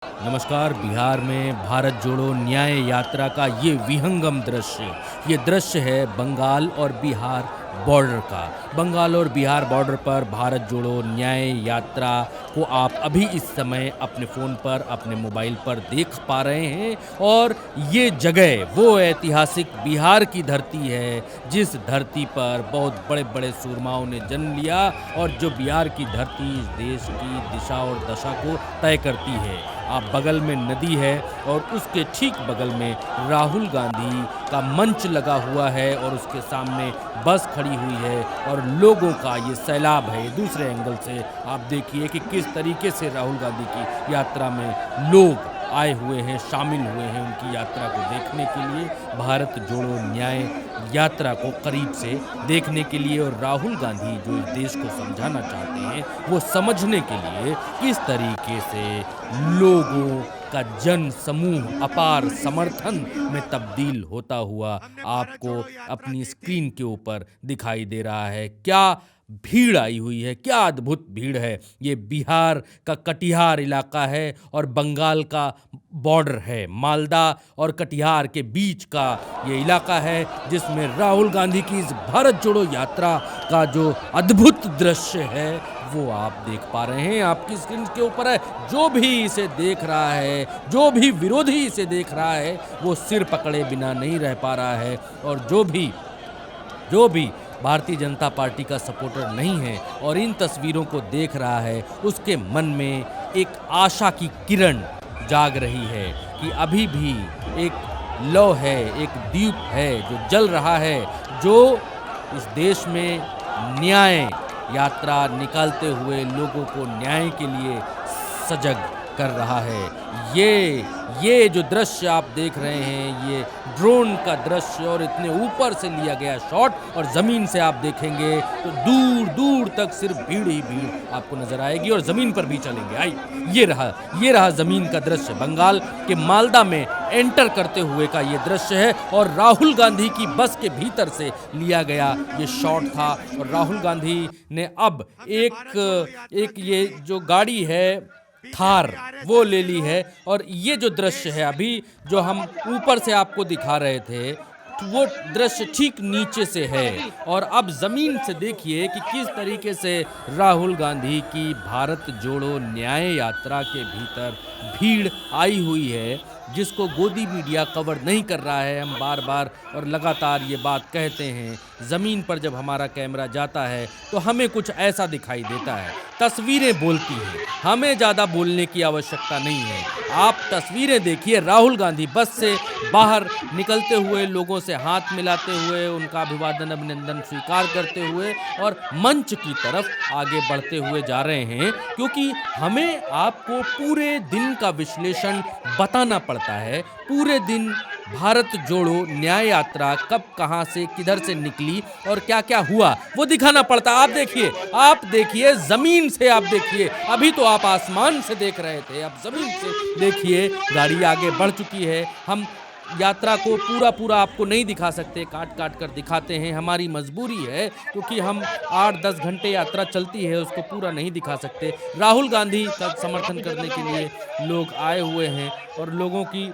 नमस्कार। बिहार में भारत जोड़ो न्याय यात्रा का ये विहंगम दृश्य, ये दृश्य है बंगाल और बिहार बॉर्डर का। बंगाल और बिहार बॉर्डर पर भारत जोड़ो न्याय यात्रा को आप अभी इस समय अपने फ़ोन पर, अपने मोबाइल पर देख पा रहे हैं। और ये जगह वो ऐतिहासिक बिहार की धरती है, जिस धरती पर बहुत बड़े-बड़े सूरमाओं ने जन्म लिया और जो बिहार की धरती इस देश की दिशा और दशा को तय करती है। आप बगल में नदी है और उसके ठीक बगल में राहुल गांधी का मंच लगा हुआ है और उसके सामने बस खड़ी हुई है और लोगों का ये सैलाब है। दूसरे एंगल से आप देखिए कि किस तरीके से राहुल गांधी की यात्रा में लोग आए हुए हैं, शामिल हुए हैं उनकी यात्रा को देखने के लिए, भारत जोड़ो न्याय यात्रा को करीब से देखने के लिए। और राहुल गांधी जो इस देश को समझाना चाहते हैं, वो समझने के लिए किस तरीके से लोगों का जन समूह अपार समर्थन में तब्दील होता हुआ आपको अपनी स्क्रीन के ऊपर दिखाई दे रहा है। क्या भीड़ आई हुई है, क्या अद्भुत भीड़ है। ये बिहार का कटिहार इलाका है और बंगाल का बॉर्डर है। मालदा और कटिहार के बीच का ये इलाका है, जिसमें राहुल गांधी की इस भारत जोड़ो यात्रा का जो अद्भुत दृश्य है वो आप देख पा रहे हैं। आपकी स्क्रीन के ऊपर है। जो भी इसे देख रहा है, जो भी विरोधी इसे देख रहा है, वो सिर पकड़े बिना नहीं रह पा रहा है। और जो भी भारतीय जनता पार्टी का सपोर्टर नहीं है और इन तस्वीरों को देख रहा है, उसके मन में एक आशा की किरण जाग रही है कि अभी भी एक लौ है, एक दीप है जो जल रहा है, जो इस देश में न्याय यात्रा निकालते हुए लोगों को न्याय के लिए सजग कर रहा है। ये जो दृश्य आप देख रहे हैं, ये ड्रोन का दृश्य और इतने ऊपर से लिया गया शॉट, और ज़मीन से आप देखेंगे तो दूर दूर तक सिर्फ भीड़ ही भीड़ आपको नजर आएगी। और ज़मीन पर भी चलेंगे। आई ये रहा ज़मीन का दृश्य। बंगाल के मालदा में एंटर करते हुए का ये दृश्य है और राहुल गांधी की बस के भीतर से लिया गया ये शॉट था। और राहुल गांधी ने अब एक ये जो गाड़ी है थार वो ले ली है। और ये जो दृश्य है अभी जो हम ऊपर से आपको दिखा रहे थे, वो दृश्य ठीक नीचे से है। और अब जमीन से देखिए कि किस तरीके से राहुल गांधी की भारत जोड़ो न्याय यात्रा के भीतर भीड़ आई हुई है, जिसको गोदी मीडिया कवर नहीं कर रहा है। हम बार बार और लगातार ये बात कहते हैं, ज़मीन पर जब हमारा कैमरा जाता है तो हमें कुछ ऐसा दिखाई देता है। तस्वीरें बोलती हैं, हमें ज़्यादा बोलने की आवश्यकता नहीं है। आप तस्वीरें देखिए, राहुल गांधी बस से बाहर निकलते हुए, लोगों से हाथ मिलाते हुए, उनका अभिवादन अभिनंदन स्वीकार करते हुए और मंच की तरफ आगे बढ़ते हुए जा रहे हैं। क्योंकि हमें आपको पूरे दिन का विश्लेषण बताना पड़ता है। पूरे दिन भारत जोड़ो न्याय यात्रा कब, कहां से, किधर से निकली और क्या क्या हुआ, वो दिखाना पड़ता। आप देखिए जमीन से, आप देखिए। अभी तो आप आसमान से देख रहे थे, अब जमीन से देखिए। गाड़ी आगे बढ़ चुकी है। हम यात्रा को पूरा आपको नहीं दिखा सकते, काट कर दिखाते हैं। हमारी मजबूरी है, क्योंकि हम 8-10 घंटे यात्रा चलती है, उसको पूरा नहीं दिखा सकते। राहुल गांधी का समर्थन करने के लिए लोग आए हुए हैं और लोगों की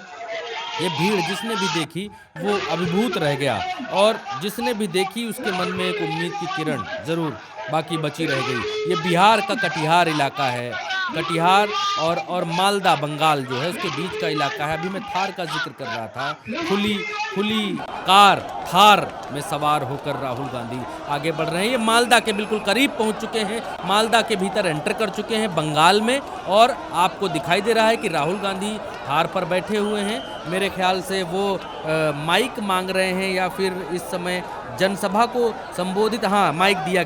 ये भीड़ जिसने भी देखी वो अभिभूत रह गया। और जिसने भी देखी उसके मन में एक उम्मीद की किरण जरूर बाकी बची रह गई। ये बिहार का कटिहार इलाका है। कटिहार और मालदा बंगाल जो है उसके बीच का इलाका है। अभी मैं थार का जिक्र कर रहा था। खुली कार थार में सवार होकर राहुल गांधी आगे बढ़ रहे हैं। ये मालदा के बिल्कुल करीब पहुंच चुके हैं, मालदा के भीतर एंटर कर चुके हैं बंगाल में। और आपको दिखाई दे रहा है कि राहुल गांधी थार पर बैठे हुए हैं। मेरे ख्याल से वो माइक मांग रहे हैं या फिर इस समय जनसभा को संबोधित, हाँ माइक दिया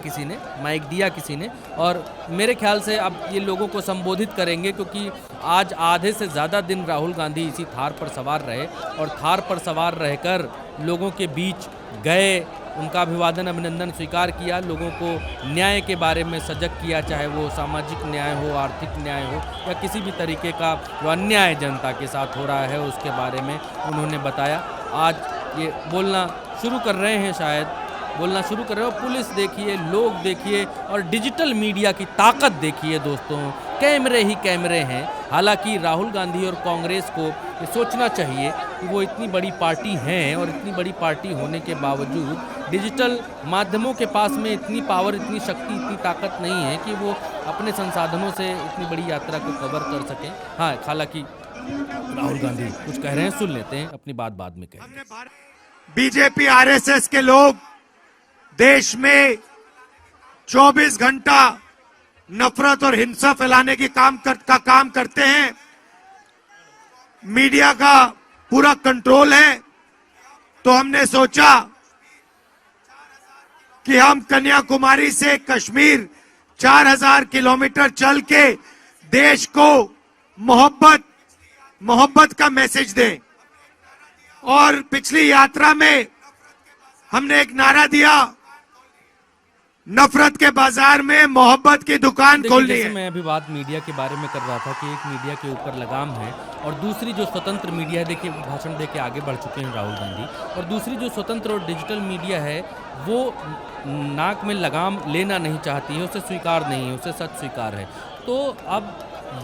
किसी ने। और मेरे ख्याल से अब ये लोगों को संबोधित करेंगे, क्योंकि आज आधे से ज़्यादा दिन राहुल गांधी इसी थार पर सवार रहे और थार पर सवार रहकर लोगों के बीच गए, उनका अभिवादन अभिनंदन स्वीकार किया, लोगों को न्याय के बारे में सजग किया, चाहे वो सामाजिक न्याय हो, आर्थिक न्याय हो या किसी भी तरीके का जो अन्याय जनता के साथ हो रहा है उसके बारे में उन्होंने बताया। आज ये बोलना शुरू कर रहे हैं, शायद बोलना शुरू कर रहे हो। पुलिस देखिए, लोग देखिए और डिजिटल मीडिया की ताकत देखिए दोस्तों, कैमरे ही कैमरे हैं। हालांकि राहुल गांधी और कांग्रेस को ये सोचना चाहिए कि वो इतनी बड़ी पार्टी हैं और इतनी बड़ी पार्टी होने के बावजूद डिजिटल माध्यमों के पास में इतनी पावर, इतनी शक्ति, इतनी ताकत नहीं है कि वो अपने संसाधनों से इतनी बड़ी यात्रा को कवर कर सकें। हाँ, हालांकि राहुल गांधी कुछ कह रहे हैं, सुन लेते हैं, अपनी बात बाद में कहेंगे। बीजेपी आरएसएस के लोग देश में 24 घंटा नफरत और हिंसा फैलाने की काम करते हैं। मीडिया का पूरा कंट्रोल है। तो हमने सोचा कि हम कन्याकुमारी से कश्मीर 4000 किलोमीटर चल के देश को मोहब्बत का मैसेज दें। और पिछली यात्रा में हमने एक नारा दिया, नफरत के बाजार में मोहब्बत की दुकान खोलनी है। मैं अभी बात मीडिया के बारे में कर रहा था कि एक मीडिया के ऊपर लगाम है और दूसरी जो स्वतंत्र मीडिया है, देखिए भाषण देके आगे बढ़ चुके हैं राहुल गांधी, और दूसरी जो स्वतंत्र और डिजिटल मीडिया है वो नाक में लगाम लेना नहीं चाहती है, उसे स्वीकार नहीं है, उसे सच स्वीकार है। तो अब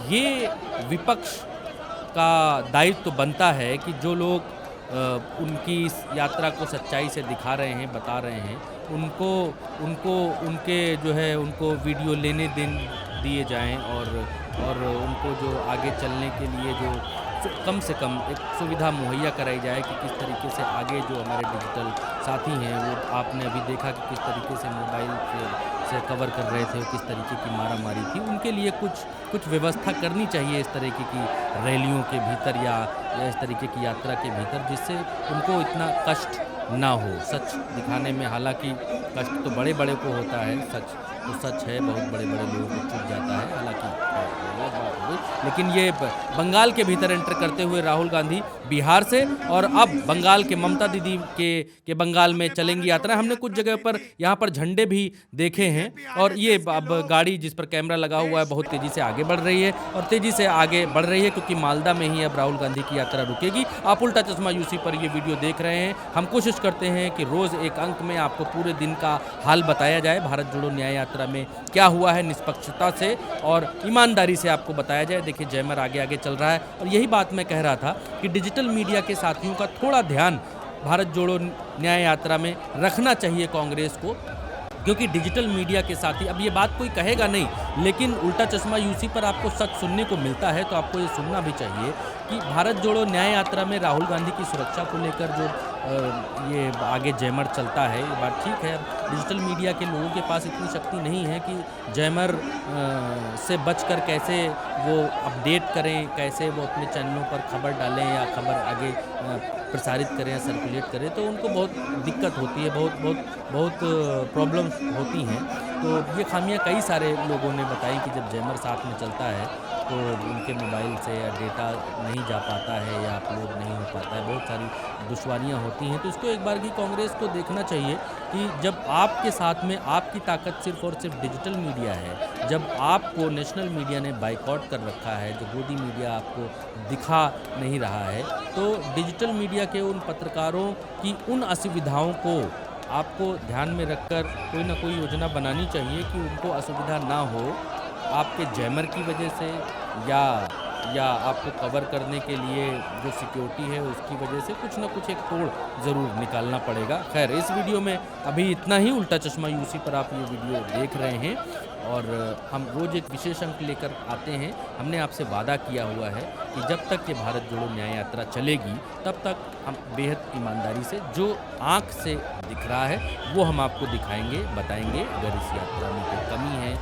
ये विपक्ष का दायित्व तो बनता है कि जो लोग उनकी इस यात्रा को सच्चाई से दिखा रहे हैं, बता रहे हैं, उनके जो है उनको वीडियो लेने दिए जाएं और उनको जो आगे चलने के लिए जो कम से कम एक सुविधा मुहैया कराई जाए कि किस तरीके से आगे जो हमारे डिजिटल साथी हैं वो आपने अभी देखा कि किस तरीके से मोबाइल से कवर कर रहे थे, किस तरीके की मारामारी थी, उनके लिए कुछ व्यवस्था करनी चाहिए इस तरीके की रैलियों के भीतर या इस तरीके की यात्रा के भीतर, जिससे उनको इतना कष्ट ना हो सच दिखाने में। हालांकि कष्ट तो बड़े बड़े को होता है, सच तो सच है, बहुत बड़े बड़े लोगों को चुप जाता है। हालांकि लेकिन ये बंगाल के भीतर एंटर करते हुए राहुल गांधी बिहार से और अब बंगाल के ममता दीदी के बंगाल में चलेंगी यात्रा। हमने कुछ जगह पर यहाँ पर झंडे भी देखे हैं और ये अब गाड़ी जिस पर कैमरा लगा हुआ है बहुत तेजी से आगे बढ़ रही है और तेजी से आगे बढ़ रही है क्योंकि मालदा में ही अब राहुल गांधी की यात्रा रुकेगी। आप उल्टा चश्मा यूसी पर ये वीडियो देख रहे हैं। हम कोशिश करते हैं कि रोज एक अंक में आपको पूरे दिन का हाल बताया जाए, भारत जोड़ो न्याय यात्रा में क्या हुआ है, निष्पक्षता से और ईमानदारी से आपको बताया जाए। देखिए जयमर आगे आगे चल रहा है और यही बात मैं कह रहा था कि डिजिटल मीडिया के साथियों का थोड़ा ध्यान भारत जोड़ो न्याय यात्रा में रखना चाहिए कांग्रेस को, क्योंकि डिजिटल मीडिया के साथी, अब ये बात कोई कहेगा नहीं, लेकिन उल्टा चश्मा यूसी पर आपको सच सुनने को मिलता है, तो आपको ये सुनना भी चाहिए कि भारत जोड़ो न्याय यात्रा में राहुल गांधी की सुरक्षा को लेकर जो ये आगे जयमर चलता है, ये बात ठीक है। अब डिजिटल मीडिया के लोगों के पास इतनी शक्ति नहीं है कि जयमर से बचकर कैसे वो अपडेट करें, कैसे वो अपने चैनलों पर खबर डालें या खबर आगे प्रसारित करें या सर्कुलेट करें, तो उनको बहुत दिक्कत होती है, बहुत प्रॉब्लम्स होती हैं। तो ये खामियां कई सारे लोगों ने बताई कि जब जयमर साथ में चलता है तो उनके मोबाइल से या डेटा नहीं जा पाता है या अपलोड नहीं हो पाता है, बहुत सारी दुश्वारियां होती हैं। तो इसको एक बार की कांग्रेस को देखना चाहिए कि जब आपके साथ में आपकी ताकत सिर्फ और सिर्फ डिजिटल मीडिया है, जब आपको नेशनल मीडिया ने बाइकआउट कर रखा है, जब गोदी मीडिया आपको दिखा नहीं रहा है, तो डिजिटल मीडिया के उन पत्रकारों की उन असुविधाओं को आपको ध्यान में रखकर कोई ना कोई योजना बनानी चाहिए कि उनको असुविधा ना हो आपके जयमर की वजह से या आपको कवर करने के लिए जो सिक्योरिटी है उसकी वजह से कुछ ना कुछ एक तोड़ ज़रूर निकालना पड़ेगा। खैर इस वीडियो में अभी इतना ही। उल्टा चश्मा यूसी पर आप ये वीडियो देख रहे हैं और हम रोज़ एक विशेष अंक लेकर आते हैं। हमने आपसे वादा किया हुआ है कि जब तक ये भारत जोड़ो न्याय यात्रा चलेगी तब तक हम बेहद ईमानदारी से जो आँख से दिख रहा है वो हम आपको दिखाएंगे, बताएंगे। अगर इस यात्रा में कोई कमी है,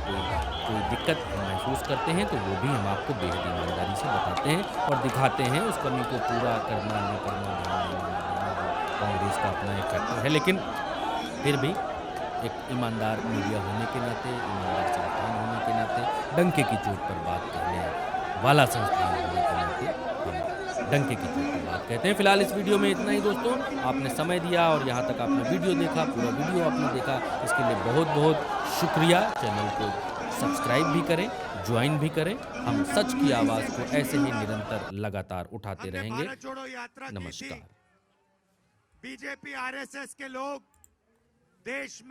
कोई दिक्कत महसूस करते हैं तो वो भी हम आपको बेहद ईमानदारी से बताते हैं और दिखाते हैं। उस कमी को पूरा करना न करना कांग्रेस का अपना एक फैक्टर है, लेकिन फिर भी एक ईमानदार मीडिया होने के नाते, ईमानदार संस्थान होने के नाते, डंके की चोट पर बात करने वाला संस्थान होने के नाते हम डंके की चोट पर बात कहते हैं। फिलहाल इस वीडियो में इतना ही दोस्तों। आपने समय दिया और यहाँ तक आपने वीडियो देखा, पूरा वीडियो आपने देखा, इसके लिए बहुत बहुत शुक्रिया। चैनल को सब्सक्राइब भी करें, ज्वाइन भी करें। हम सच की आवाज़ को ऐसे ही निरंतर लगातार उठाते रहेंगे। नमस्कार। बीजेपी आरएसएस के लोग देश में